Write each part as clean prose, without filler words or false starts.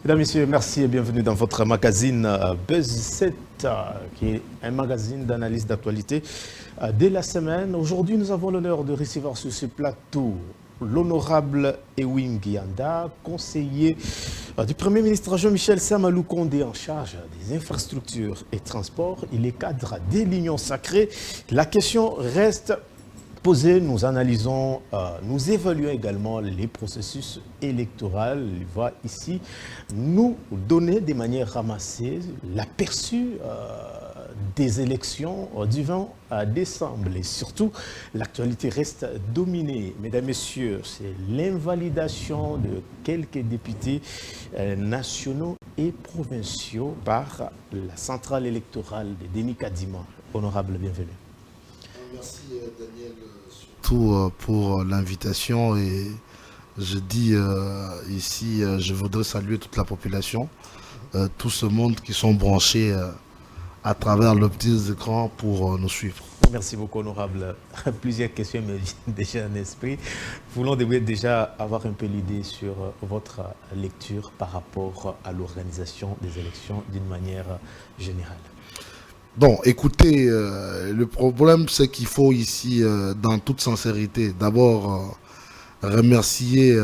Mesdames, Messieurs, merci et bienvenue dans votre magazine Buzz 7, qui est un magazine d'analyse d'actualité dès la semaine. Aujourd'hui, nous avons l'honneur de recevoir sur ce plateau l'honorable Ewim Guianda, conseiller du Premier ministre Jean-Michel Samalou Condé en charge des infrastructures et transports. Il est cadre des lignes sacrées. La question reste posée. Nous analysons, nous évaluons également les processus électoraux. Il va ici nous donner de manière ramassée l'aperçu des élections du 20 décembre. Et surtout, l'actualité reste dominée. Mesdames, Messieurs, c'est l'invalidation de quelques députés nationaux et provinciaux par la centrale électorale de Denis Kadima. Honorable, bienvenue. Merci Daniel, surtout pour l'invitation. Et je dis ici, je voudrais saluer toute la population, tout ce monde qui sont branchés à travers le petit écran pour nous suivre. Merci beaucoup, honorable. Plusieurs questions me viennent déjà en esprit. Voulons déjà avoir un peu l'idée sur votre lecture par rapport à l'organisation des élections d'une manière générale. Bon, écoutez, le problème, c'est qu'il faut ici, dans toute sincérité, d'abord remercier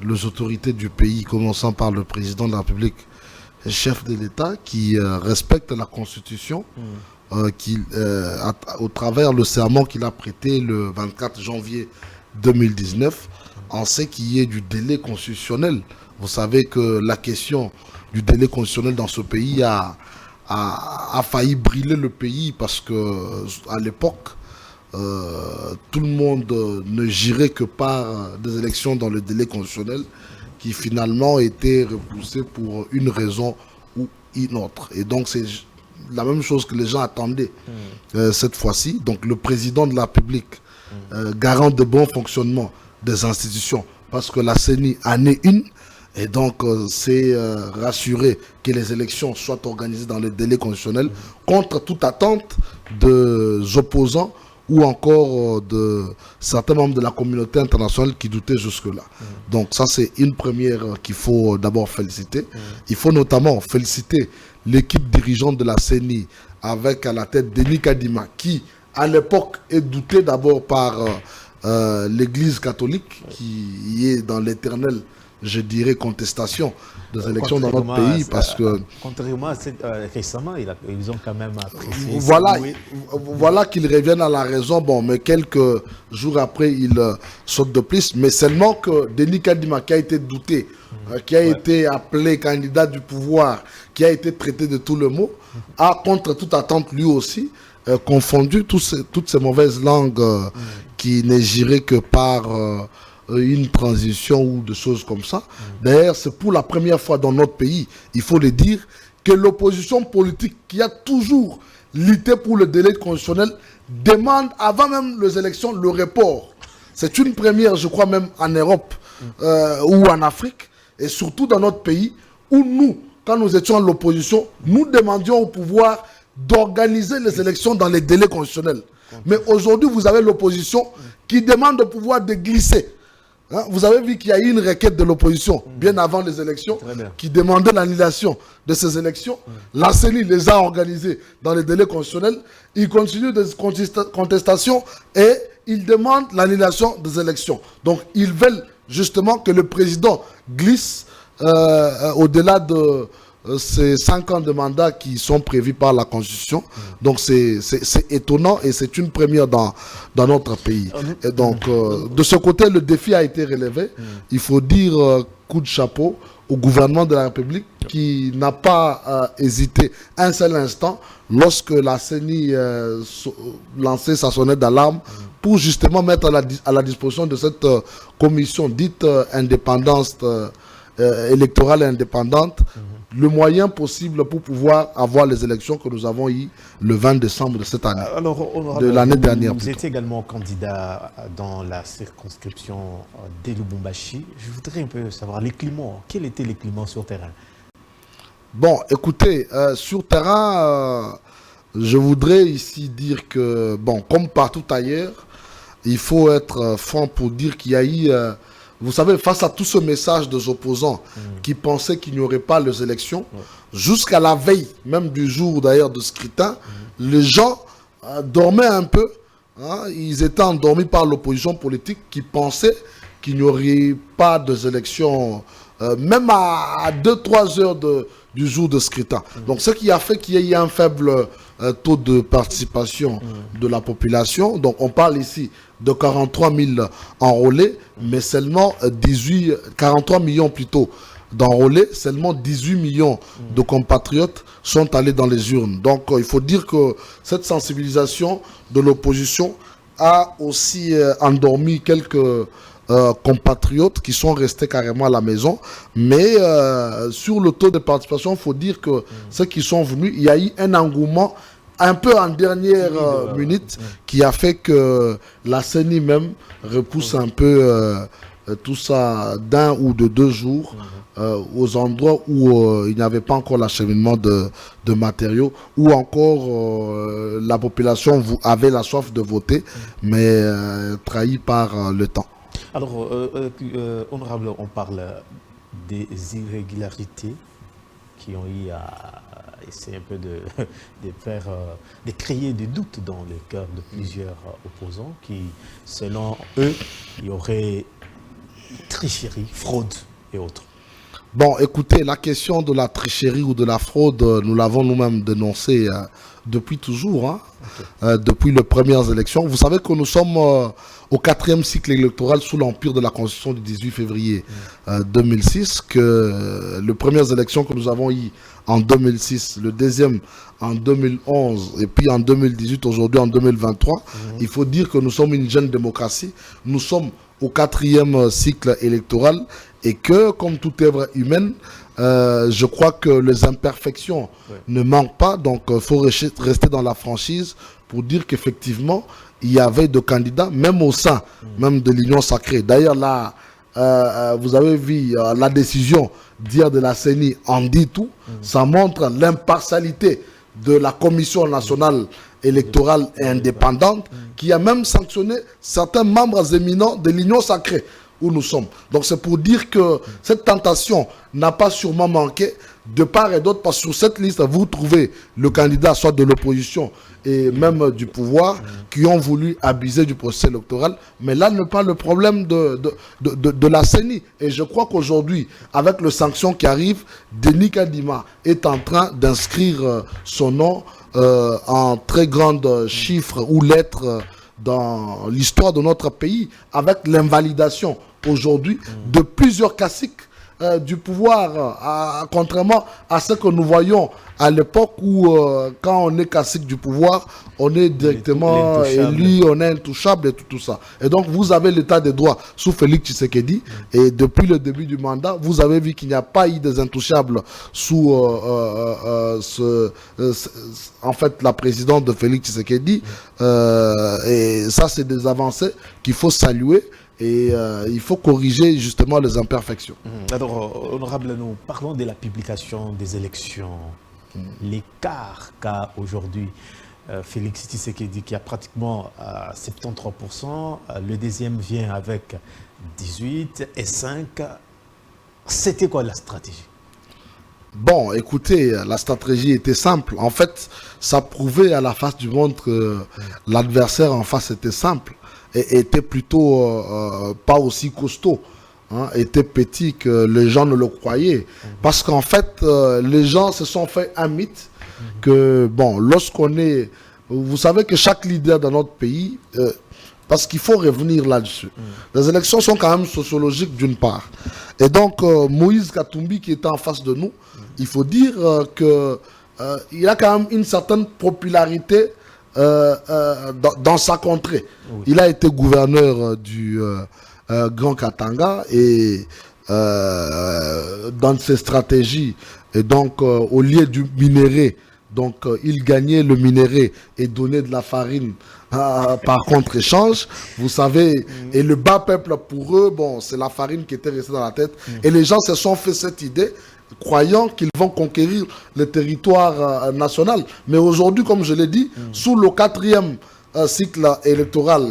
les autorités du pays, commençant par le président de la République, chef de l'État, qui respecte la Constitution, au travers le serment qu'il a prêté le 24 janvier 2019, en ce qui est du délai constitutionnel. Vous savez que la question du délai constitutionnel dans ce pays a failli brûler le pays parce que à l'époque, tout le monde ne girait que par des élections dans le délai constitutionnel qui finalement étaient repoussées pour une raison ou une autre. Et donc c'est la même chose que les gens attendaient cette fois-ci. Donc le président de la République, garant de bon fonctionnement des institutions, parce que la CENI en est une. Et donc, c'est rassurer que les élections soient organisées dans le délai constitutionnel contre toute attente des opposants ou encore de certains membres de la communauté internationale qui doutaient jusque-là. Donc ça, c'est une première qu'il faut d'abord féliciter. Il faut notamment féliciter l'équipe dirigeante de la CENI avec à la tête Denis Kadima, qui, à l'époque, est douté d'abord par l'Église catholique, qui est dans l'éternel, je dirais, contestation des élections dans notre pays, parce que... Contrairement à récemment, ils ont quand même apprécié... Voilà qu'ils reviennent à la raison, bon, mais quelques jours après, ils sautent de plus, mais seulement que Denis Kadima, qui a été douté, qui a été appelé candidat du pouvoir, qui a été traité de tout le mot, a, contre toute attente, lui aussi, confondu toutes ces mauvaises langues qui ne giraient que par... une transition ou des choses comme ça. D'ailleurs, c'est pour la première fois dans notre pays, il faut le dire, que l'opposition politique qui a toujours lutté pour le délai constitutionnel demande, avant même les élections, le report. C'est une première, je crois, même en Europe ou en Afrique, et surtout dans notre pays, où nous, quand nous étions à l'opposition, nous demandions au pouvoir d'organiser les élections dans les délais constitutionnels. Mais aujourd'hui, vous avez l'opposition qui demande au pouvoir de glisser. Hein, vous avez vu qu'il y a eu une requête de l'opposition bien avant les élections qui demandait l'annulation de ces élections. La CENI les a organisées dans les délais constitutionnels. Ils continuent des contestations et ils demandent l'annulation des élections. Donc ils veulent justement que le président glisse au-delà de ces 5 ans de mandat qui sont prévus par la Constitution. Donc c'est étonnant et c'est une première dans notre pays. Et donc de ce côté, le défi a été relevé. Il faut dire coup de chapeau au gouvernement de la République qui n'a pas hésité un seul instant lorsque la CENI lançait sa sonnette d'alarme pour justement mettre à la disposition de cette commission dite indépendance électorale et indépendante le moyen possible pour pouvoir avoir les élections que nous avons eues le 20 décembre de cette année, de l'année dernière. Vous étiez également candidat dans la circonscription de Lubumbashi. Je voudrais un peu savoir les climats. Quels étaient les climats sur terrain? Bon, écoutez, sur terrain, je voudrais ici dire que, bon, comme partout ailleurs, il faut être franc pour dire qu'il y a eu vous savez, face à tout ce message des opposants qui pensaient qu'il n'y aurait pas les élections, jusqu'à la veille, même du jour d'ailleurs de scrutin, les gens dormaient un peu. Hein, ils étaient endormis par l'opposition politique qui pensait qu'il n'y aurait pas des élections, même à 2-3 heures du jour de scrutin. Donc ce qui a fait qu'il y ait un faible taux de participation de la population. Donc on parle ici de 43 000 enrôlés, mais seulement 43 millions plutôt d'enrôlés, seulement 18 millions de compatriotes sont allés dans les urnes. Donc il faut dire que cette sensibilisation de l'opposition a aussi endormi quelques compatriotes qui sont restés carrément à la maison. Mais sur le taux de participation, il faut dire que ceux qui sont venus, il y a eu un engouement un peu en dernière minute qui a fait que la CENI même repousse un peu tout ça d'1 ou de 2 jours aux endroits où il n'y avait pas encore l'acheminement de matériaux, ou encore la population avait la soif de voter, mais trahie par le temps. Alors, honorable, on parle des irrégularités qui ont eu à essayer un peu de créer des doutes dans le cœur de plusieurs opposants qui, selon eux, il y aurait tricherie, fraude et autres. Bon, écoutez, la question de la tricherie ou de la fraude, nous l'avons nous-mêmes dénoncé depuis toujours, hein, depuis les premières élections. Vous savez que nous sommes au 4e cycle électoral sous l'empire de la Constitution du 18 février 2006, que les premières élections que nous avons eues en 2006, le deuxième en 2011 et puis en 2018, aujourd'hui en 2023, il faut dire que nous sommes une jeune démocratie. Nous sommes au 4e cycle électoral et que, comme toute œuvre humaine, je crois que les imperfections ne manquent pas. Donc, il faut rester dans la franchise pour dire qu'effectivement, il y avait des candidats, même au sein même de l'Union sacrée. D'ailleurs, là, vous avez vu la décision d'hier de la CENI en dit tout. Ça montre l'impartialité de la Commission nationale électorale et indépendante qui a même sanctionné certains membres éminents de l'Union sacrée où nous sommes. Donc c'est pour dire que cette tentation n'a pas sûrement manqué de part et d'autre, parce que sur cette liste, vous trouvez le candidat soit de l'opposition et même du pouvoir qui ont voulu abuser du processus électoral. Mais là n'est pas le problème de la CENI. Et je crois qu'aujourd'hui, avec les sanctions qui arrivent, Denis Kadima est en train d'inscrire son nom en très grandes chiffres ou lettres dans l'histoire de notre pays, avec l'invalidation aujourd'hui de plusieurs classiques du pouvoir, contrairement à ce que nous voyons à l'époque où quand on est classique du pouvoir, on est directement élu, on est intouchable et tout ça. Et donc vous avez l'état des droits sous Félix Tshisekedi, et depuis le début du mandat, vous avez vu qu'il n'y a pas eu des intouchables sous en fait la présidente de Félix Tshisekedi, et ça c'est des avancées qu'il faut saluer. Et il faut corriger justement les imperfections. Alors, honorable, nous parlons de la publication des élections. L'écart qu'a aujourd'hui Félix Tshisekedi, qui a pratiquement 73%, le deuxième vient avec 18 et 5. C'était quoi la stratégie? Bon, écoutez, la stratégie était simple. En fait, ça prouvait à la face du monde que l'adversaire en face était simple. Et était plutôt pas aussi costaud, hein, était petit que les gens ne le croyaient. Parce qu'en fait, les gens se sont fait un mythe que, bon, lorsqu'on est... Vous savez que chaque leader dans notre pays, parce qu'il faut revenir là-dessus, les élections sont quand même sociologiques d'une part. Et donc, Moïse Katumbi qui était en face de nous, il faut dire qu'il a quand même une certaine popularité dans sa contrée. Il a été gouverneur du Grand Katanga et dans ses stratégies, et donc au lieu du minerai, donc il gagnait le minerai et donnait de la farine par contre-échange, vous savez, et le bas peuple pour eux, bon, c'est la farine qui était restée dans la tête, et les gens se sont fait cette idée, croyant qu'ils vont conquérir le territoire national. Mais aujourd'hui, comme je l'ai dit, sous le 4e cycle électoral,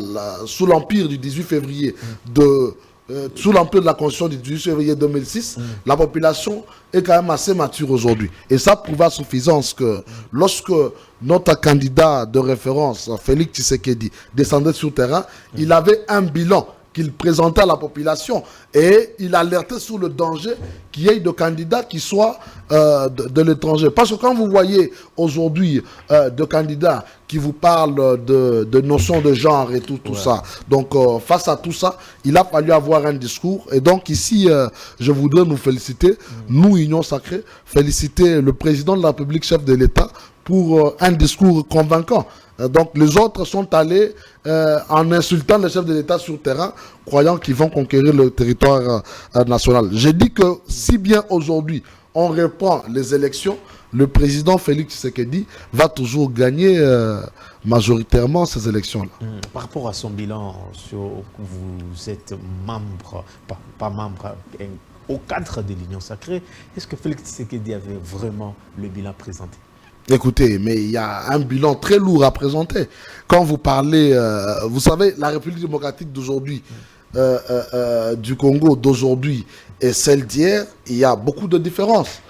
sous l'empire du 18 février de sous l'empire de la Constitution du 18 février 2006, la population est quand même assez mature aujourd'hui. Et ça prouve à suffisance que lorsque notre candidat de référence, Félix Tshisekedi, descendait sur le terrain, il avait un bilan qu'il présentait à la population et il alertait sur le danger qu'il y ait de candidats qui soient de l'étranger. Parce que quand vous voyez aujourd'hui de candidats qui vous parlent de notions de genre et tout ça, donc face à tout ça, il a fallu avoir un discours. Et donc ici, je voudrais nous féliciter, nous, Union Sacrée, féliciter le président de la République, chef de l'État, pour un discours convaincant. Donc les autres sont allés en insultant le chef de l'État sur le terrain, croyant qu'ils vont conquérir le territoire national. J'ai dit que si bien aujourd'hui on reprend les élections, le président Félix Tshisekedi va toujours gagner majoritairement ces élections-là. Par rapport à son bilan, vous êtes membre, pas membre, au cadre de l'Union Sacrée, est-ce que Félix Tshisekedi avait vraiment le bilan présenté? Écoutez, mais il y a un bilan très lourd à présenter. Quand vous parlez, vous savez, la République démocratique d'aujourd'hui, du Congo d'aujourd'hui et celle d'hier, il y a beaucoup de différences.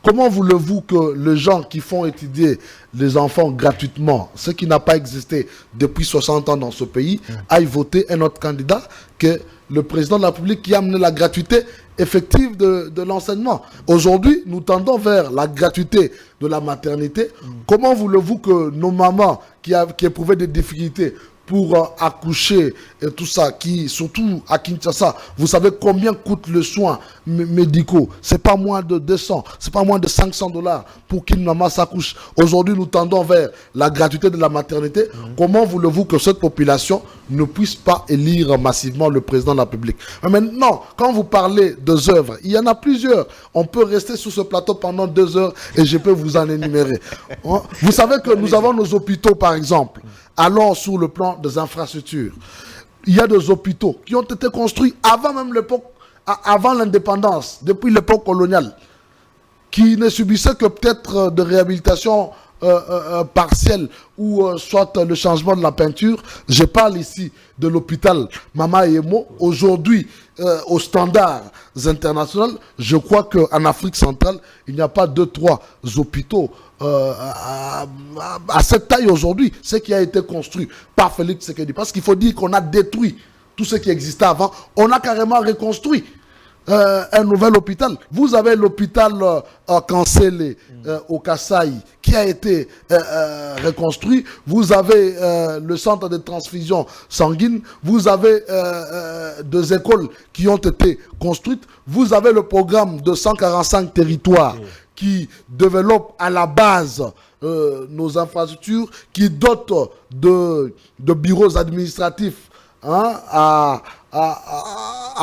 Comment voulez-vous que les gens qui font étudier les enfants gratuitement, ce qui n'a pas existé depuis 60 ans dans ce pays, aillent voter un autre candidat que le président de la République qui a amené la gratuité effective de l'enseignement? Aujourd'hui, nous tendons vers la gratuité de la maternité. Comment voulez-vous que nos mamans qui éprouvaient des difficultés pour accoucher et tout ça, qui surtout à Kinshasa, vous savez combien coûtent les soins médicaux? C'est pas moins de 200, c'est pas moins de 500 $ pour qu'une maman s'accouche. Aujourd'hui, nous tendons vers la gratuité de la maternité. Comment voulez-vous que cette population ne puisse pas élire massivement le président de la République? Mais maintenant, quand vous parlez de œuvres, il y en a plusieurs. On peut rester sur ce plateau pendant 2 heures et je peux vous en énumérer. Vous savez que nous avons nos hôpitaux, par exemple. Allons sur le plan des infrastructures. Il y a des hôpitaux qui ont été construits avant même l'époque, avant l'indépendance, depuis l'époque coloniale, qui ne subissaient que peut-être de réhabilitation partielle ou soit le changement de la peinture. Je parle ici de l'hôpital Mama Yemo. Aujourd'hui, aux standards internationaux, je crois qu'en Afrique centrale, il n'y a pas 2-3 hôpitaux à cette taille aujourd'hui, ce qui a été construit par Félix Tshisekedi. Parce qu'il faut dire qu'on a détruit tout ce qui existait avant. On a carrément reconstruit un nouvel hôpital. Vous avez l'hôpital Kansele au Kasaï qui a été reconstruit. Vous avez le centre de transfusion sanguine. Vous avez 2 écoles qui ont été construites. Vous avez le programme de 145 territoires qui développe à la base nos infrastructures, qui dote de bureaux administratifs à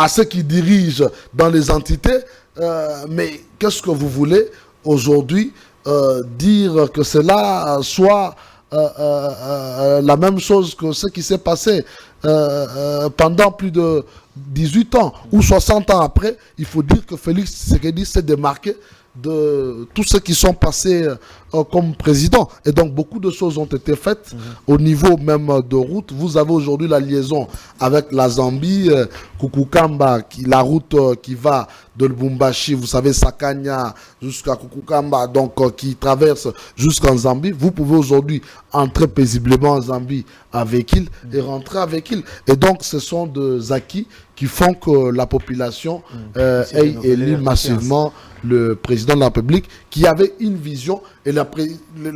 ceux qui dirigent dans les entités. Mais qu'est-ce que vous voulez aujourd'hui dire que cela soit la même chose que ce qui s'est passé pendant plus de 18 ans ou 60 ans après? Il faut dire que Félix Tshisekedi s'est démarqué de tous ceux qui sont passés comme président. Et donc beaucoup de choses ont été faites au niveau même de route. Vous avez aujourd'hui la liaison avec la Zambie, Kukukamba, la route qui va de Lubumbashi, vous savez, Sakanya jusqu'à Kukukamba, donc qui traverse jusqu'en Zambie. Vous pouvez aujourd'hui entrer paisiblement en Zambie avec il et rentrer avec il. Et donc ce sont des acquis qui font que la population ait élu massivement le président de la République, qui avait une vision, et la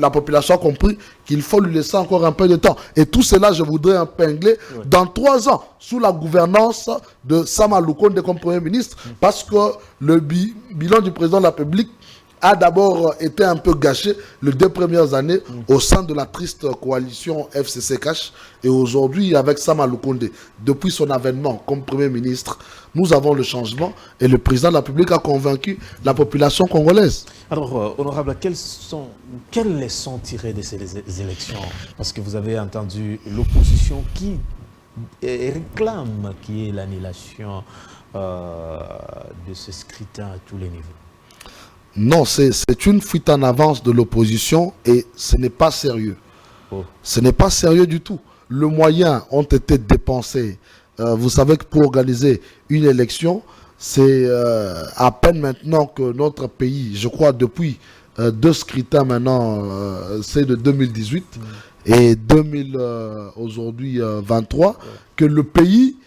population a compris qu'il faut lui laisser encore un peu de temps. Et tout cela, je voudrais épingler dans 3 ans, sous la gouvernance de Sama Lukonde comme Premier ministre, parce que le bilan du président de la République a d'abord été un peu gâché les 2 premières années au sein de la triste coalition FCC-Cash. Et aujourd'hui, avec Sama Lukonde, depuis son avènement comme Premier ministre, nous avons le changement et le président de la République a convaincu la population congolaise. Alors, honorable, quelles leçons tirer de ces élections? Parce que vous avez entendu l'opposition qui réclame qu'il y ait l'annulation de ce scrutin à tous les niveaux. Non, c'est une fuite en avance de l'opposition et ce n'est pas sérieux. Ce n'est pas sérieux du tout. Les moyens ont été dépensés vous savez que pour organiser une élection, c'est à peine maintenant que notre pays, je crois depuis 2 scrutins maintenant, c'est de 2018 et 2000 aujourd'hui 23, que le pays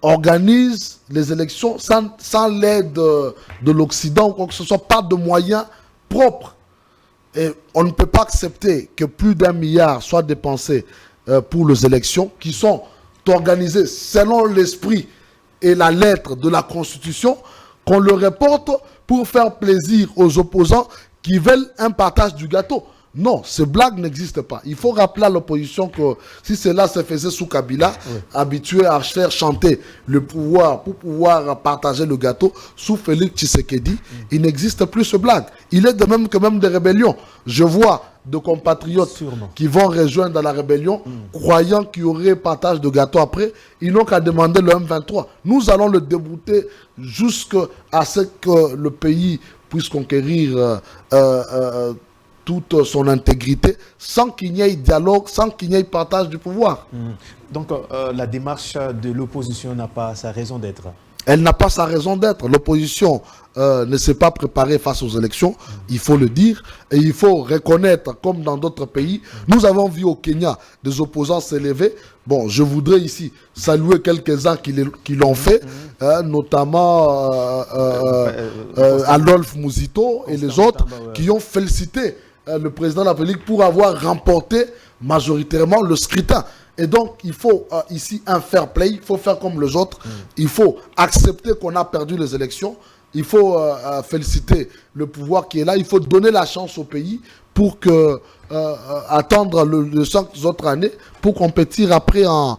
organise les élections sans l'aide de l'Occident ou quoi que ce soit, pas de moyens propres. Et on ne peut pas accepter que plus d'1 milliard soit dépensé pour les élections qui sont organisées selon l'esprit et la lettre de la Constitution, qu'on le reporte pour faire plaisir aux opposants qui veulent un partage du gâteau. Non, ce blague n'existe pas. Il faut rappeler à l'opposition que si cela se faisait sous Kabila, habitué à faire chanter le pouvoir pour pouvoir partager le gâteau, sous Félix Tshisekedi, il n'existe plus ce blague. Il est de même que même des rébellions. Je vois de compatriotes qui vont rejoindre la rébellion, croyant qu'il y aurait partage de gâteau après, ils n'ont qu'à demander le M23. Nous allons le débouter jusqu'à ce que le pays puisse conquérir toute son intégrité, sans qu'il n'y ait dialogue, sans qu'il n'y ait partage du pouvoir. Donc la démarche de l'opposition n'a pas sa raison d'être. Elle n'a pas sa raison d'être. L'opposition ne s'est pas préparée face aux élections, il faut le dire. Et il faut reconnaître, comme dans d'autres pays, nous avons vu au Kenya des opposants s'élever. Bon, je voudrais ici saluer quelques-uns qui l'ont fait, notamment Adolphe Muzito et les autres qui ont félicité le président de la République pour avoir remporté majoritairement le scrutin. Et donc, il faut ici un fair play, il faut faire comme les autres, il faut accepter qu'on a perdu les élections, il faut féliciter le pouvoir qui est là, il faut donner la chance au pays pour que attendre les 5 autres années pour compétir après en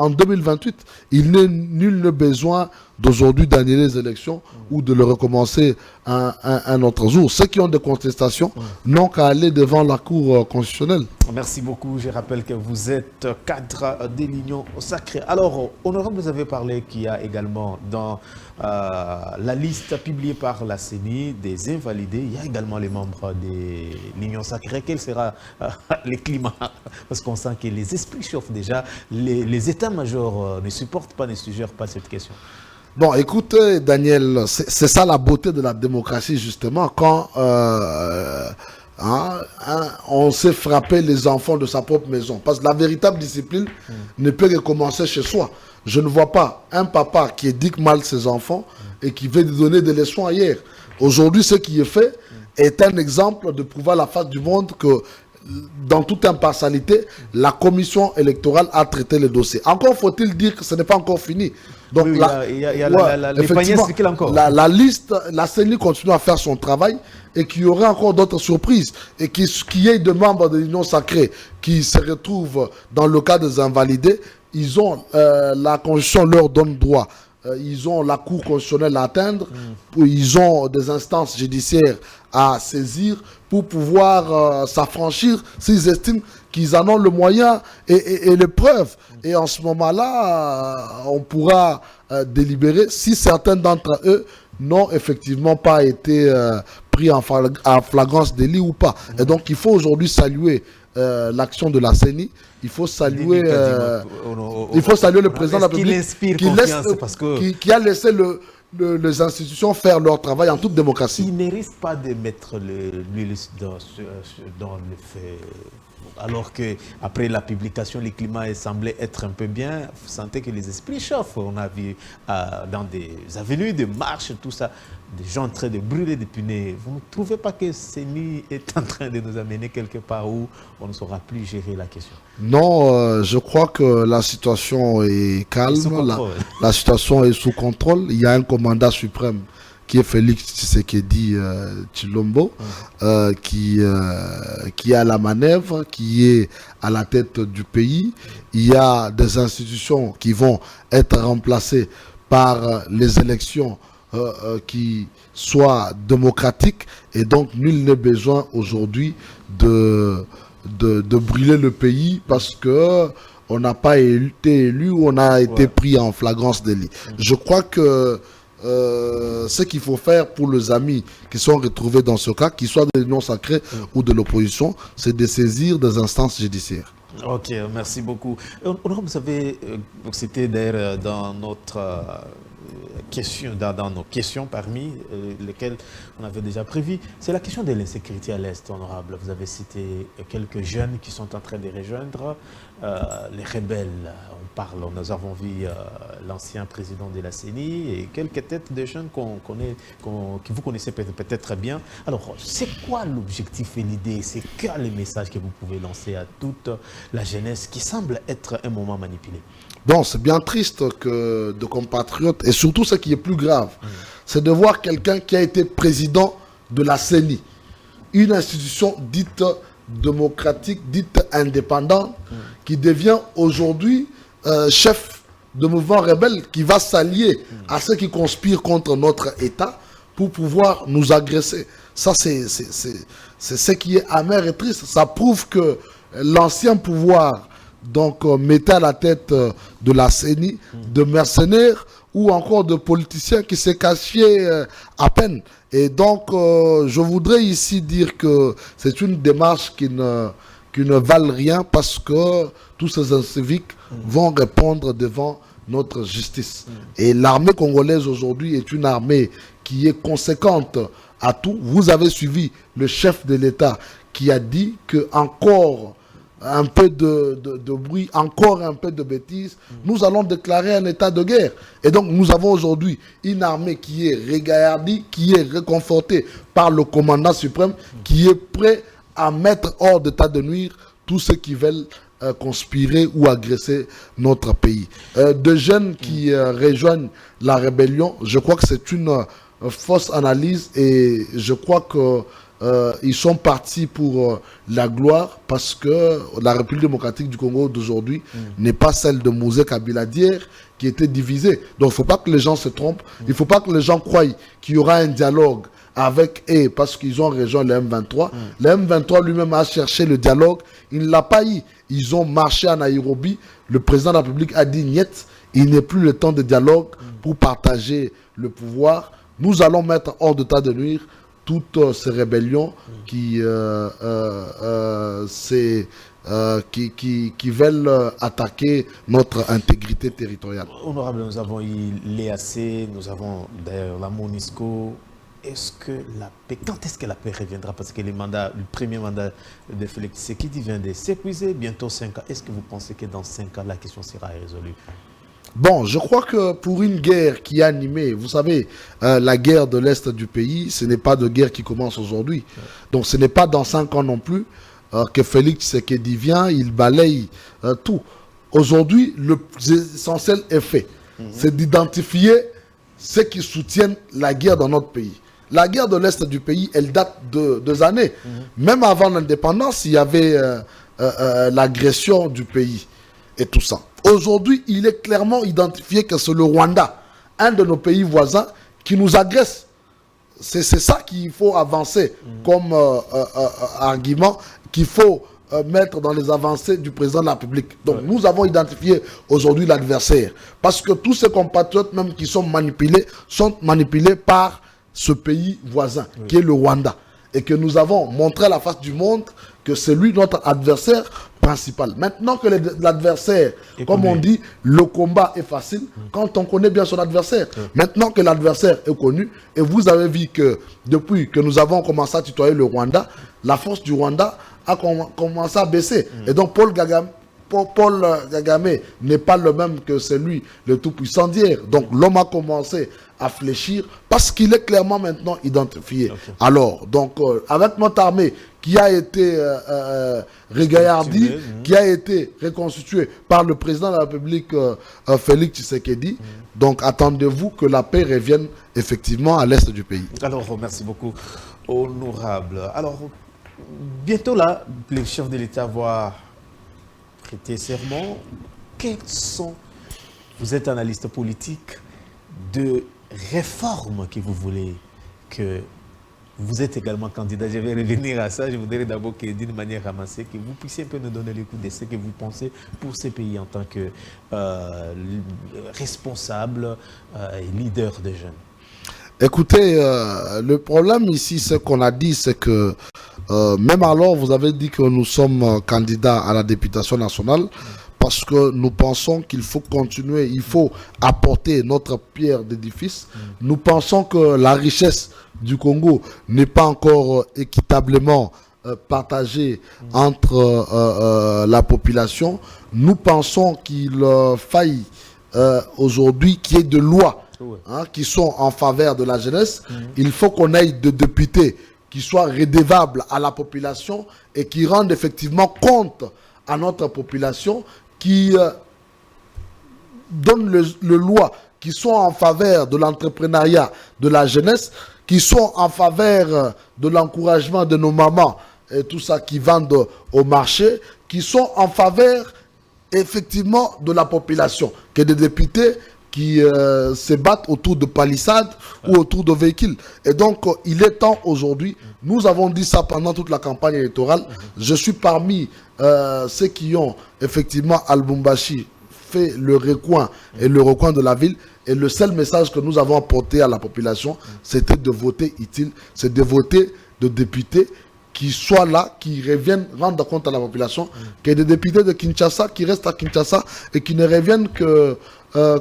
2028. Il n'est nul besoin d'aujourd'hui d'annuler les élections ou de le recommencer un autre jour. Ceux qui ont des contestations n'ont qu'à aller devant la Cour constitutionnelle. Merci beaucoup. Je rappelle que vous êtes cadre de l'Union sacrée. Alors, honorable, vous avez parlé qu'il y a également dans la liste publiée par la CENI des invalidés, il y a également les membres de l'Union sacrée. Quel sera le climat? Parce qu'on sent que les esprits chauffent déjà. Les états-majors ne supportent pas, ne suggèrent pas cette question. Bon, écoutez, Daniel, c'est ça la beauté de la démocratie, justement, quand on sait frapper les enfants de sa propre maison. Parce que la véritable discipline ne peut que commencer chez soi. Je ne vois pas un papa qui éduque mal ses enfants et qui veut lui donner des leçons ailleurs. Aujourd'hui, ce qui est fait est un exemple de prouver à la face du monde que dans toute impartialité, la commission électorale a traité le dossier. Encore faut-il dire que ce n'est pas encore fini. Donc, oui, la liste, la CENI continue à faire son travail et qu'il y aurait encore d'autres surprises. Et qu'il y ait des membres de l'Union sacrée qui se retrouvent dans le cas des invalidés, ils ont la Constitution leur donne droit. Ils ont la Cour constitutionnelle à atteindre, ils ont des instances judiciaires à saisir pour pouvoir s'affranchir s'ils estiment qu'ils en ont le moyen et les preuves. Et en ce moment-là, on pourra délibérer si certains d'entre eux n'ont effectivement pas été pris en flagrance délit ou pas. Et donc, il faut aujourd'hui saluer l'action de la CENI. Il faut saluer, le président de la République qui a laissé les institutions faire leur travail en toute démocratie. Il ne risque pas de mettre l'huile dans le feu. Alors qu'après la publication, le climat semblait être un peu bien. Vous sentez que les esprits chauffent. On a vu dans des avenues de marche, tout ça, des gens en train de brûler des punais. Vous ne trouvez pas que CENI est en train de nous amener quelque part où on ne saura plus gérer la question? Non, je crois que la situation est calme. La situation est sous contrôle. Il y a un commandant suprême qui est Félix Tshisekedi Tshilombo, qui a la manœuvre, qui est à la tête du pays. Il y a des institutions qui vont être remplacées par les élections qui soient démocratiques, et donc nul n'est besoin aujourd'hui de brûler le pays parce que on n'a pas été élu ou on a été pris en flagrance délit. Je crois que ce qu'il faut faire pour les amis qui sont retrouvés dans ce cas, qu'ils soient de l'Union sacrée ou de l'opposition, c'est de saisir des instances judiciaires. Ok, merci beaucoup. Honorable, vous savez, c'était d'ailleurs dans notre question, dans nos questions parmi lesquelles on avait déjà prévu, c'est la question de l'insécurité à l'Est, honorable. Vous avez cité quelques jeunes qui sont en train de rejoindre les rebelles. On parle, nous avons vu l'ancien président de la CENI et quelques têtes de jeunes que vous connaissez peut-être bien. Alors, c'est quoi l'objectif et l'idée? C'est quel le message que vous pouvez lancer à toute la jeunesse qui semble être un moment manipulé? Bon, c'est bien triste que de compatriotes, et surtout ce qui est plus grave, c'est de voir quelqu'un qui a été président de la CENI, une institution dite démocratique, dite indépendante, qui devient aujourd'hui chef de mouvement rebelle, qui va s'allier à ceux qui conspirent contre notre État pour pouvoir nous agresser. Ça, c'est ce qui est amer et triste. Ça prouve que l'ancien pouvoir mettait à la tête de la CENI de mercenaires ou encore de politiciens qui se cachaient à peine. Et donc, je voudrais ici dire que c'est une démarche qui ne valent rien parce que tous ces inciviques vont répondre devant notre justice. Et l'armée congolaise aujourd'hui est une armée qui est conséquente à tout. Vous avez suivi le chef de l'État qui a dit que encore un peu de bruit, encore un peu de bêtises, nous allons déclarer un état de guerre. Et donc nous avons aujourd'hui une armée qui est regardée, qui est réconfortée par le commandant suprême, qui est prêt à mettre hors d'état de nuire tous ceux qui veulent conspirer ou agresser notre pays. De jeunes qui rejoignent la rébellion, je crois que c'est une fausse analyse et je crois que ils sont partis pour la gloire parce que la République démocratique du Congo d'aujourd'hui n'est pas celle de Mosé Kabila d'hier qui était divisée. Donc il ne faut pas que les gens se trompent, il ne faut pas que les gens croient qu'il y aura un dialogue avec eux parce qu'ils ont rejoint le M23. Le M23 lui-même a cherché le dialogue, il ne l'a pas eu. Ils ont marché à Nairobi, le président de la République a dit niet, il n'est plus le temps de dialogue pour partager le pouvoir. Nous allons mettre hors d'état de nuire toutes ces rébellions qui veulent attaquer notre intégrité territoriale. Honorable, nous avons eu l'EAC, nous avons d'ailleurs la MONUSCO. Est-ce que la paix, quand est-ce que la paix reviendra? Parce que le premier mandat de Félix Tshisekedi vient de s'épuiser, bientôt 5 ans. Est-ce que vous pensez que dans 5 ans, la question sera résolue? Bon, je crois que pour une guerre qui est animée, vous savez, la guerre de l'Est du pays, ce n'est pas de guerre qui commence aujourd'hui. Donc ce n'est pas dans 5 ans non plus que Félix Tshisekedi vient, il balaye tout. Aujourd'hui, l'essentiel est fait. C'est d'identifier ceux qui soutiennent la guerre dans notre pays. La guerre de l'Est du pays, elle date de 2 années. Même avant l'indépendance, il y avait l'agression du pays et tout ça. Aujourd'hui, il est clairement identifié que c'est le Rwanda, un de nos pays voisins, qui nous agresse. C'est ça qu'il faut avancer comme argument qu'il faut mettre dans les avancées du président de la République. Donc nous avons identifié aujourd'hui l'adversaire. Parce que tous ces compatriotes même qui sont manipulés par ce pays voisin, qui est le Rwanda. Et que nous avons montré à la face du monde que c'est lui notre adversaire principal. Maintenant que l'adversaire, comme on dit, le combat est facile quand on connaît bien son adversaire. Maintenant que l'adversaire est connu, et vous avez vu que depuis que nous avons commencé à tutoyer le Rwanda, la force du Rwanda a commencé à baisser. Et donc Paul Kagame n'est pas le même que celui, le tout-puissant d'hier. Donc l'homme a commencé à fléchir parce qu'il est clairement maintenant identifié. Alors, donc, avec notre armée qui a été regaillardie, qui a été reconstituée par le président de la République, Félix Tshisekedi, donc attendez-vous que la paix revienne effectivement à l'est du pays. Alors, merci beaucoup, honorable. Alors, bientôt là, le chef de l'État va prêter serment. Quels sont, vous êtes analyste politique, de réformes que vous voulez, que vous êtes également candidat, je vais revenir à ça, je voudrais d'abord que d'une manière ramassée, que vous puissiez un peu nous donner le coup d'essai que vous pensez pour ces pays en tant que responsable et leader des jeunes. Écoutez, le problème ici, ce qu'on a dit, c'est que même alors, vous avez dit que nous sommes candidats à la députation nationale parce que nous pensons qu'il faut continuer, il faut apporter notre pierre d'édifice. Nous pensons que la richesse du Congo n'est pas encore équitablement partagée entre la population. Nous pensons qu'il faille aujourd'hui qu'il y ait de lois qui sont en faveur de la jeunesse. Il faut qu'on ait des députés qui soient redevables à la population et qui rendent effectivement compte à notre population, qui donnent le loi, qui sont en faveur de l'entrepreneuriat de la jeunesse, qui sont en faveur de l'encouragement de nos mamans et tout ça qui vendent au marché, qui sont en faveur effectivement de la population, que des députés qui se battent autour de palissades ou autour de véhicules. Et donc, il est temps aujourd'hui, nous avons dit ça pendant toute la campagne électorale, je suis parmi ceux qui ont effectivement à Lubumbashi fait le recoin et le recoin de la ville. Et le seul message que nous avons apporté à la population, c'était de voter utile, c'est de voter de députés qui soient là, qui reviennent rendre compte à la population, qu'il y ait des députés de Kinshasa qui restent à Kinshasa et qui ne reviennent que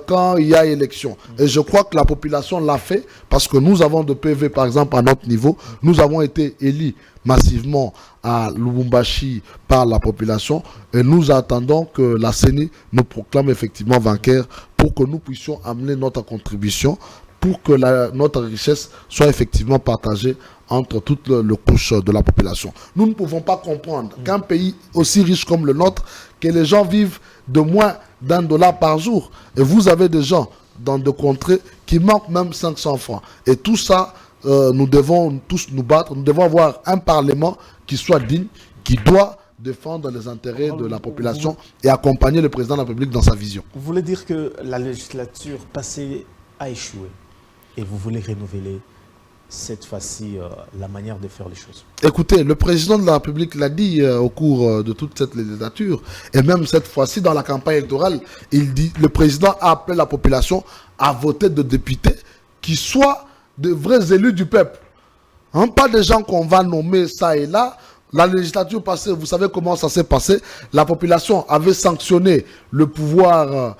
quand il y a élection. Et je crois que la population l'a fait parce que nous avons de PV, par exemple, à notre niveau. Nous avons été élus massivement à Lubumbashi par la population et nous attendons que la CENI nous proclame effectivement vainqueurs pour que nous puissions amener notre contribution pour que notre richesse soit effectivement partagée entre toutes les couches de la population. Nous ne pouvons pas comprendre qu'un pays aussi riche comme le nôtre, que les gens vivent de moins d'$1 par jour. Et vous avez des gens dans des contrées qui manquent même 500 francs. Et tout ça, nous devons tous nous battre. Nous devons avoir un parlement qui soit digne, qui doit défendre les intérêts de la population et accompagner le président de la République dans sa vision. Vous voulez dire que la législature passée a échoué et vous voulez renouveler cette fois-ci la manière de faire les choses? Écoutez, le président de la République l'a dit au cours de toute cette législature, et même cette fois-ci dans la campagne électorale, il dit, le président a appelé la population à voter de députés qui soient de vrais élus du peuple. Hein, pas des gens qu'on va nommer ça et là. La législature passée, vous savez comment ça s'est passé. La population avait sanctionné le pouvoir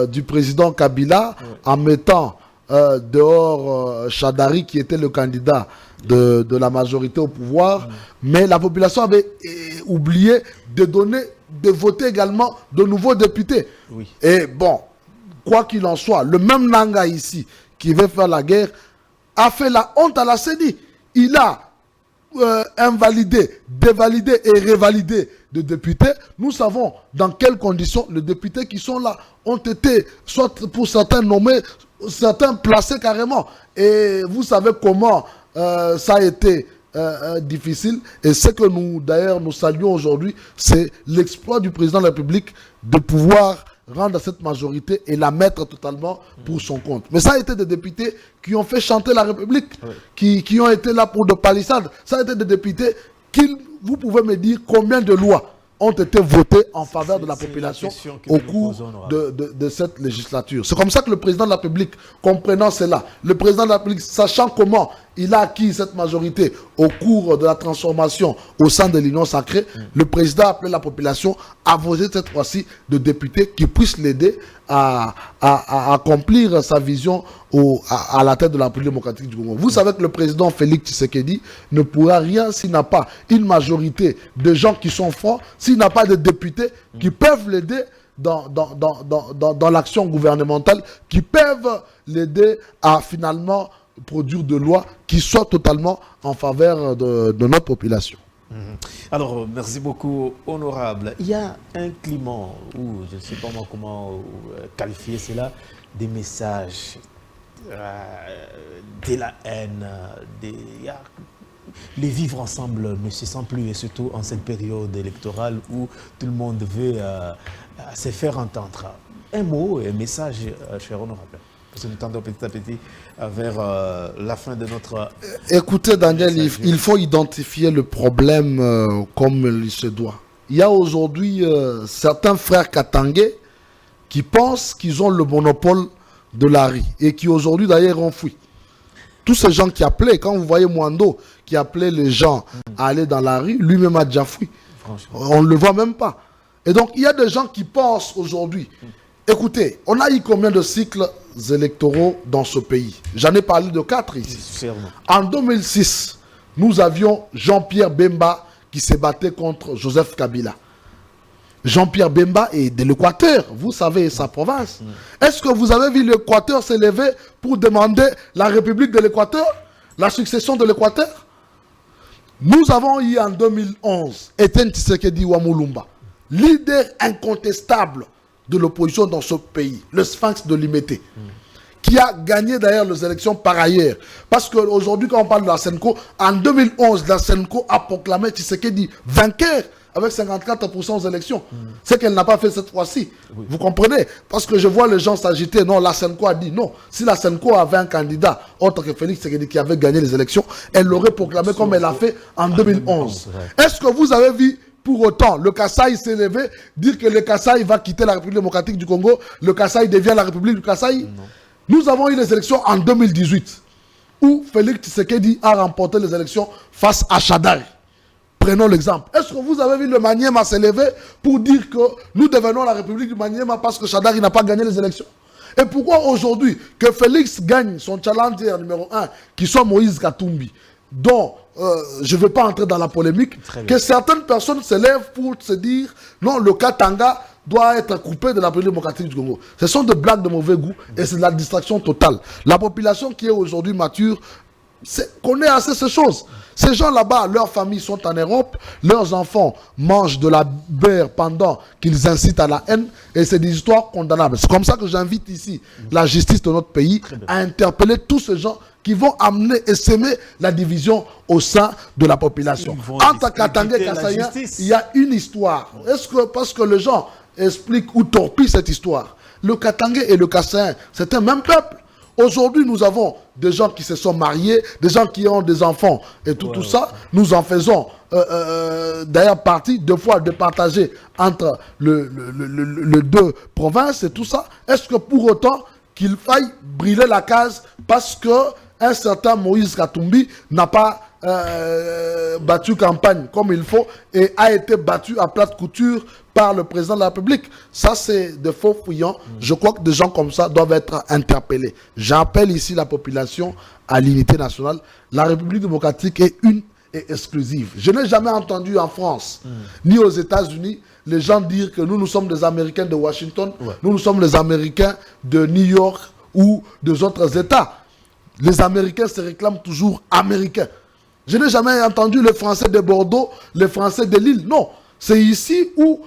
du président Kabila en mettant dehors Chadari qui était le candidat de la majorité au pouvoir, mais la population avait oublié de voter également de nouveaux députés. Et bon, quoi qu'il en soit, le même Nanga ici qui veut faire la guerre a fait la honte à la CENI. Il a invalidé, dévalidé et révalidé de députés. Nous savons dans quelles conditions les députés qui sont là ont été, soit pour certains nommés, certains placés carrément. Et vous savez comment ça a été difficile. Et ce que nous, d'ailleurs, nous saluons aujourd'hui, c'est l'exploit du président de la République de pouvoir rendre cette majorité et la mettre totalement pour son compte. Mais ça a été des députés qui ont fait chanter la République, qui ont été là pour de palissades. Ça a été des députés qui, vous pouvez me dire combien de lois ont été votées en faveur de la population au cours de cette législature. C'est comme ça que le président de la République, comprenant cela, le président de la République, sachant comment il a acquis cette majorité au cours de la transformation au sein de l'Union sacrée, le président a appelé la population à voter cette fois-ci de députés qui puissent l'aider à accomplir sa vision à la tête de la République démocratique du Congo. Vous savez que le président Félix Tshisekedi ne pourra rien s'il n'a pas une majorité de gens qui sont forts, s'il n'a pas de députés qui peuvent l'aider dans l'action gouvernementale, qui peuvent l'aider à finalement produire de lois qui soient totalement en faveur de notre population. Alors, merci beaucoup, honorable. Il y a un climat où, je ne sais pas moi comment qualifier cela, des messages, de la haine, les vivre ensemble ne se sent plus, et surtout en cette période électorale où tout le monde veut se faire entendre. Un mot, un message, cher honorable. Parce que nous tendons petit à petit vers la fin de notre... Écoutez, Daniel, il faut identifier le problème comme il se doit. Il y a aujourd'hui certains frères katangais qui pensent qu'ils ont le monopole de la riz et qui aujourd'hui d'ailleurs ont fui. tous ces gens qui appelaient, quand vous voyez Mwando qui appelait les gens à aller dans la rue, lui-même a déjà fui. On ne le voit même pas. Et donc, il y a des gens qui pensent aujourd'hui. Écoutez, on a eu combien de cycles électoraux dans ce pays? J'en ai parlé de 4 ici. En 2006, nous avions Jean-Pierre Bemba qui se battait contre Joseph Kabila. Jean-Pierre Bemba est de l'Équateur, vous savez, sa province. Est-ce que vous avez vu l'Équateur s'élever pour demander la République de l'Équateur, la succession de l'Équateur? Nous avons eu en 2011 Etienne Tshisekedi Wamulumba, leader incontestable de l'opposition dans ce pays, le sphinx de Limete, qui a gagné d'ailleurs les élections par ailleurs. Parce qu'aujourd'hui, quand on parle de la Senko, en 2011, la Senko a proclamé Tshisekedi vainqueur avec 54% aux élections. C'est qu'elle n'a pas fait cette fois-ci. Oui. Vous comprenez? Parce que je vois les gens s'agiter. Non, la Senko a dit non. Si la Senko avait un candidat autre que Félix Tshisekedi qui avait gagné les élections, elle l'aurait proclamé comme elle l'a fait en 2011. Est-ce que vous avez vu pour autant le Kasaï s'est levé, dire que le Kasaï va quitter la République démocratique du Congo, le Kasaï devient la République du Kasaï? Nous avons eu les élections en 2018, où Félix Tshisekedi a remporté les élections face à Shadari. Prenons l'exemple. Est-ce que vous avez vu le Maniema s'élever pour dire que nous devenons la République du Maniema parce que Shadari n'a pas gagné les élections? Et pourquoi aujourd'hui que Félix gagne son challenger numéro 1, qui soit Moïse Katumbi, dont je ne veux pas entrer dans la polémique, que certaines personnes se lèvent pour se dire non, le Katanga doit être coupé de la République démocratique du Congo. Ce sont des blagues de mauvais goût et c'est de la distraction totale. La population qui est aujourd'hui mature connaît assez ces choses. Ces gens là-bas, leurs familles sont en Europe, leurs enfants mangent de la beurre pendant qu'ils incitent à la haine, et c'est des histoires condamnables. C'est comme ça que j'invite ici la justice de notre pays à interpeller tous ces gens qui vont amener et semer la division au sein de la population. Entre Katanga et Kassaïen, il y a une histoire. Est-ce que parce que les gens expliquent ou torpillent cette histoire, le Katanga et le Kassaïen, c'est un même peuple. Aujourd'hui, nous avons des gens qui se sont mariés, des gens qui ont des enfants et tout ça. Nous en faisons d'ailleurs partie, deux fois départagés entre les deux provinces et tout ça. Est-ce que pour autant qu'il faille brûler la case parce qu'un certain Moïse Katumbi n'a pas battu campagne comme il faut et a été battu à plate couture par le président de la République? Ça, c'est de faux fouillants. Je crois que des gens comme ça doivent être interpellés. J'appelle ici la population à l'unité nationale. La République démocratique est une et exclusive. Je n'ai jamais entendu en France, ni aux États-Unis, les gens dire que nous sommes des Américains de Washington, nous sommes les Américains de New York ou des autres États. Les Américains se réclament toujours Américains. Je n'ai jamais entendu les Français de Bordeaux, les Français de Lille. Non. C'est ici où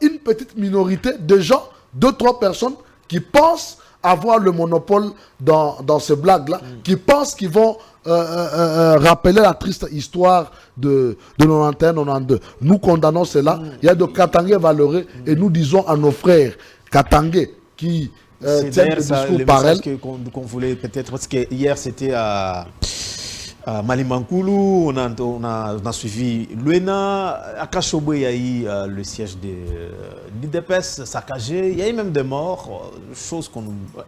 une petite minorité de gens, 2-3 personnes qui pensent avoir le monopole dans ces blagues-là, qui pensent qu'ils vont rappeler la triste histoire de 91-92. Nous condamnons cela. Il y a de Katangais valeureux et nous disons à nos frères Katangais qui tiennent le discours pareil. Qu'on voulait peut-être, parce que hier c'était à Malimankoulou, on a suivi Luena, à Kachobo, il y a eu le siège de l'IDPS saccagé, il y a eu même des morts,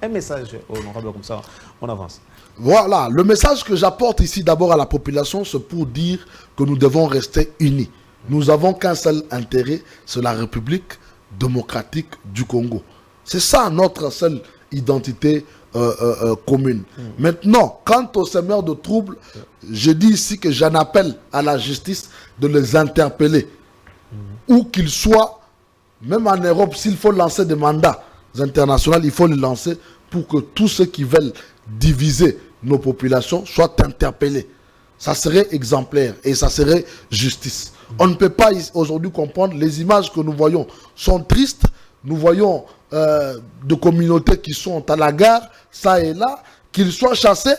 un message honorable comme ça, on avance. Voilà, le message que j'apporte ici d'abord à la population, c'est pour dire que nous devons rester unis. Nous n'avons qu'un seul intérêt, c'est la République démocratique du Congo. C'est ça notre seule identité commune. Maintenant, quant aux semeurs de troubles, je dis ici que j'en appelle à la justice de les interpeller. Où qu'ils soient, même en Europe, s'il faut lancer des mandats internationaux, il faut les lancer pour que tous ceux qui veulent diviser nos populations soient interpellés. Ça serait exemplaire et ça serait justice. On ne peut pas aujourd'hui comprendre, les images que nous voyons sont tristes. Nous voyons de communautés qui sont à la gare, ça et là, qu'ils soient chassés,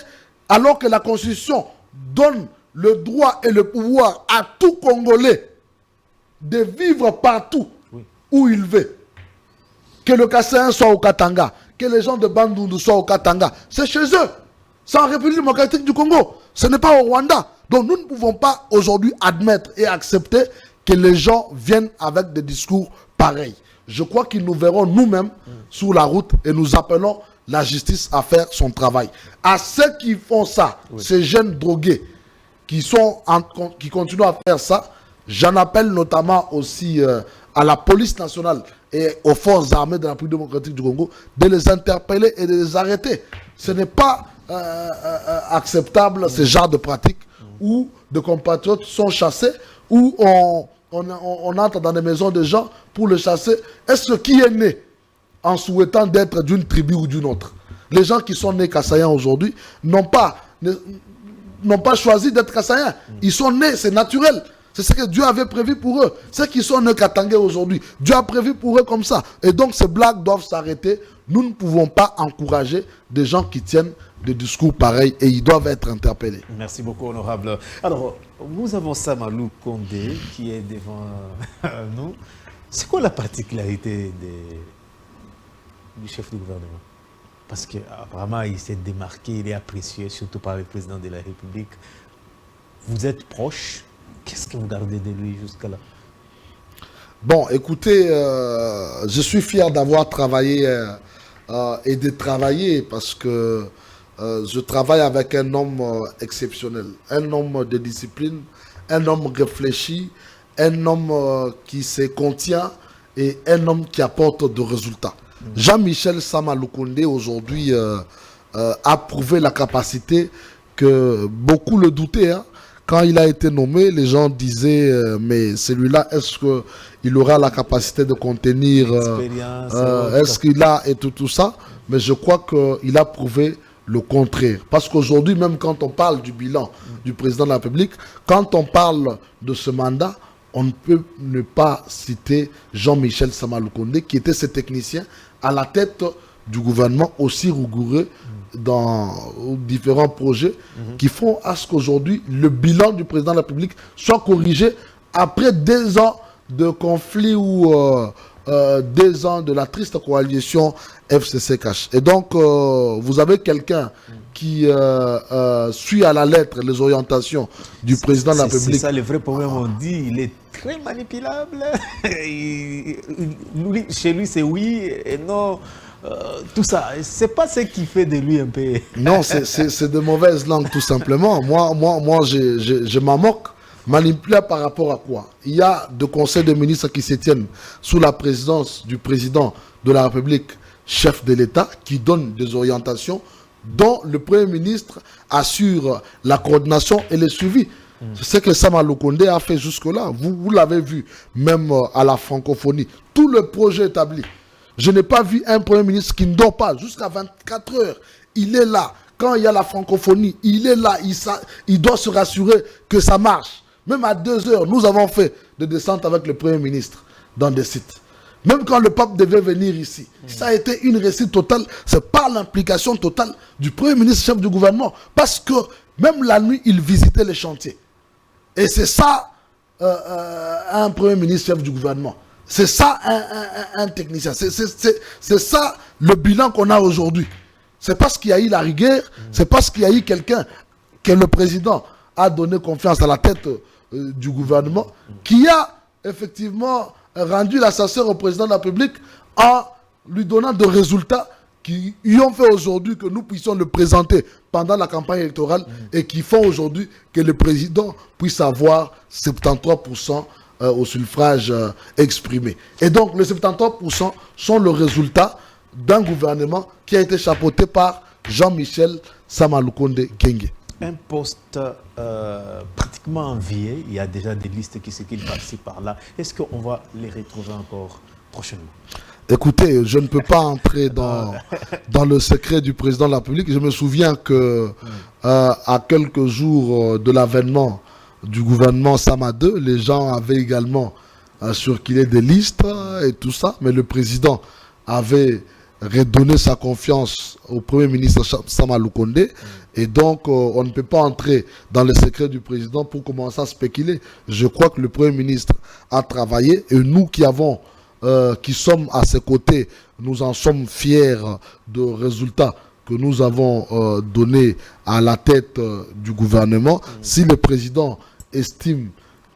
alors que la Constitution donne le droit et le pouvoir à tout Congolais de vivre partout où il veut. Que le Kassaïen soit au Katanga, que les gens de Bandundu soient au Katanga, c'est chez eux. C'est en République démocratique du Congo, ce n'est pas au Rwanda. Donc nous ne pouvons pas aujourd'hui admettre et accepter que les gens viennent avec des discours pareils. Je crois qu'ils nous verront nous-mêmes sur la route et nous appelons la justice à faire son travail. À ceux qui font ça, ces jeunes drogués qui continuent à faire ça, j'en appelle notamment aussi à la police nationale et aux forces armées de la République démocratique du Congo de les interpeller et de les arrêter. Ce n'est pas acceptable ce genre de pratique où des compatriotes sont chassés, où on entre dans des maisons de gens pour le chasser. Est-ce qui est né en souhaitant d'être d'une tribu ou d'une autre? Les gens qui sont nés Kassaïens aujourd'hui n'ont pas choisi d'être Kassaïens. Ils sont nés, c'est naturel. C'est ce que Dieu avait prévu pour eux. Ceux qui sont nés Katangais aujourd'hui, Dieu a prévu pour eux comme ça. Et donc ces blagues doivent s'arrêter. Nous ne pouvons pas encourager des gens qui tiennent des discours pareils et ils doivent être interpellés. Merci beaucoup, honorable. Alors, nous avons Samalou Kondé qui est devant nous. C'est quoi la particularité du chef du gouvernement? Parce qu'apparemment, il s'est démarqué, il est apprécié, surtout par le président de la République. Vous êtes proche. Qu'est-ce que vous gardez de lui jusqu'à là? Bon, écoutez, je suis fier d'avoir travaillé et de travailler parce que je travaille avec un homme exceptionnel, un homme de discipline, un homme réfléchi, un homme qui se contient et un homme qui apporte de résultats. Jean-Michel Sama Lukonde aujourd'hui a prouvé la capacité que beaucoup le doutaient. Hein. Quand il a été nommé, les gens disaient mais celui-là, est-ce qu'il aura la capacité de contenir est-ce qu'il a et tout ça? Mais je crois qu'il a prouvé le contraire. Parce qu'aujourd'hui, même quand on parle du bilan du président de la République, quand on parle de ce mandat, on ne peut ne pas citer Jean-Michel Sama Lukonde, qui était ce technicien à la tête du gouvernement aussi rigoureux dans différents projets qui font à ce qu'aujourd'hui, le bilan du président de la République soit corrigé après 2 ans de conflit ou 2 ans de la triste coalition FCC-Cash. Et donc, vous avez quelqu'un qui suit à la lettre les orientations du président de la République. C'est ça le vrai problème, on dit, il est très manipulable. Chez lui, c'est oui et non. Tout ça, c'est pas ce qui fait de lui un peu... Non, c'est de mauvaise langue tout simplement. Moi je m'en moque. Manipulé par rapport à quoi? Il y a des conseils de ministres qui se tiennent sous la présidence du président de la République, chef de l'État, qui donne des orientations dont le Premier ministre assure la coordination et le suivi. C'est ce que Sama Lukonde a fait jusque-là. Vous l'avez vu, même à la francophonie. Tout le projet établi. Je n'ai pas vu un Premier ministre qui ne dort pas jusqu'à 24 heures. Il est là. Quand il y a la francophonie, il est là. Il doit se rassurer que ça marche. Même à 2 heures, nous avons fait des descentes avec le Premier ministre dans des sites. Même quand le pape devait venir ici, ça a été une réussite totale. C'est par l'implication totale du Premier ministre, chef du gouvernement. Parce que même la nuit, il visitait les chantiers. Et c'est ça, un Premier ministre, chef du gouvernement. C'est ça un technicien. C'est ça le bilan qu'on a aujourd'hui. C'est parce qu'il y a eu la rigueur, c'est parce qu'il y a eu quelqu'un que le président a donné confiance à la tête du gouvernement, qui a effectivement rendu la sincère au président de la République en lui donnant des résultats qui y ont fait aujourd'hui que nous puissions le présenter pendant la campagne électorale et qui font aujourd'hui que le président puisse avoir 73% au suffrage exprimé. Et donc, les 73% sont le résultat d'un gouvernement qui a été chapeauté par Jean-Michel Sama Lukonde Kenge. Un poste pratiquement envié. Il y a déjà des listes qui circulent par-ci, par-là. Est-ce qu'on va les retrouver encore prochainement? Écoutez, je ne peux pas entrer dans le secret du président de la République. Je me souviens que à quelques jours de l'avènement du gouvernement Sama 2, les gens avaient également circulé des listes et tout ça, mais le président avait redonné sa confiance au Premier ministre Sama Lukonde, et donc on ne peut pas entrer dans le secret du président pour commencer à spéculer. Je crois que le Premier ministre a travaillé, et nous qui sommes à ses côtés, nous en sommes fiers de résultats que nous avons donnés à la tête du gouvernement. Si le président estime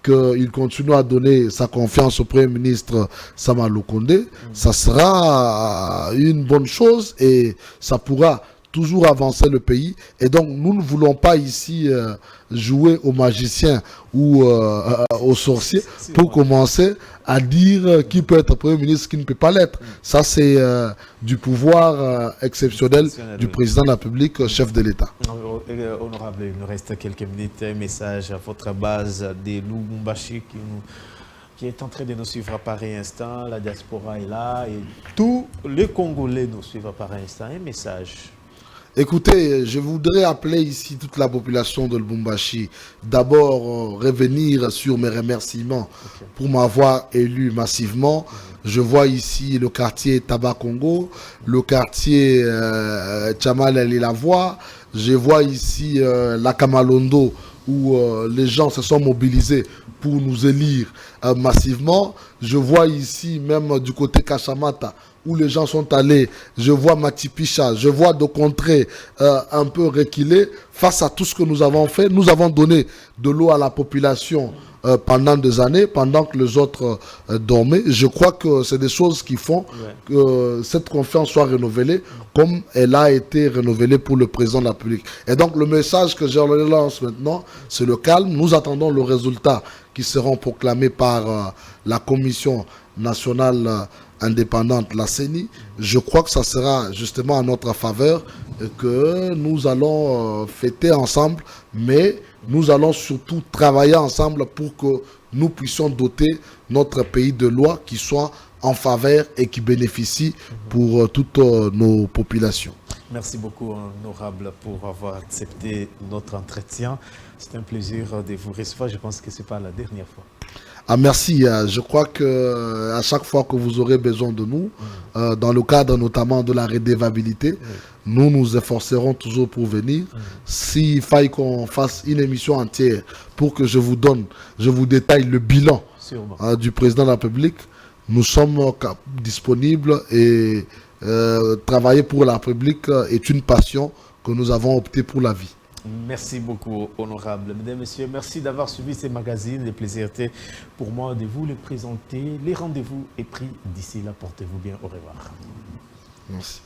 qu'il continue à donner sa confiance au Premier ministre Sama Lukonde, ça sera une bonne chose et ça pourra toujours avancer le pays. Et donc, nous ne voulons pas ici jouer aux magiciens ou aux sorciers pour commencer à dire qui peut être Premier ministre, qui ne peut pas l'être. Ça, c'est du pouvoir exceptionnel du président de la République, chef de l'État. Honorable, il nous reste quelques minutes. Un message à votre base des Lubumbashi qui est en train de nous suivre à pareil instant. La diaspora est là et tous les Congolais nous suivent à pareil instant. Un message. Écoutez, je voudrais appeler ici toute la population de Lubumbashi. D'abord, revenir sur mes remerciements pour m'avoir élu massivement. Je vois ici le quartier Tabakongo, le quartier Tchamal Lilavoie. Je vois ici la Kamalondo où les gens se sont mobilisés pour nous élire massivement. Je vois ici même du côté Kachamata où les gens sont allés, je vois Matipicha, je vois de contrées un peu reculées. Face à tout ce que nous avons fait, nous avons donné de l'eau à la population pendant des années, pendant que les autres dormaient. Je crois que c'est des choses qui font que cette confiance soit renouvelée comme elle a été renouvelée pour le président de la République. Et donc le message que je leur lance maintenant, c'est le calme. Nous attendons le résultat qui seront proclamés par la Commission nationale indépendante, la CENI. Je crois que ça sera justement en notre faveur et que nous allons fêter ensemble, mais nous allons surtout travailler ensemble pour que nous puissions doter notre pays de lois qui soient en faveur et qui bénéficient pour toutes nos populations. Merci beaucoup, honorable, pour avoir accepté notre entretien. C'est un plaisir de vous recevoir. Je pense que ce n'est pas la dernière fois. Ah, merci. Je crois que à chaque fois que vous aurez besoin de nous, dans le cadre notamment de la redevabilité, nous nous efforcerons toujours pour venir. S'il faille qu'on fasse une émission entière pour que je vous détaille le bilan du président de la République, nous sommes disponibles et travailler pour la République est une passion que nous avons opté pour la vie. Merci beaucoup, honorable. Mesdames, Messieurs, merci d'avoir suivi ces magazines. Le plaisir était pour moi de vous les présenter. Les rendez-vous est pris. D'ici là, portez-vous bien. Au revoir. Merci.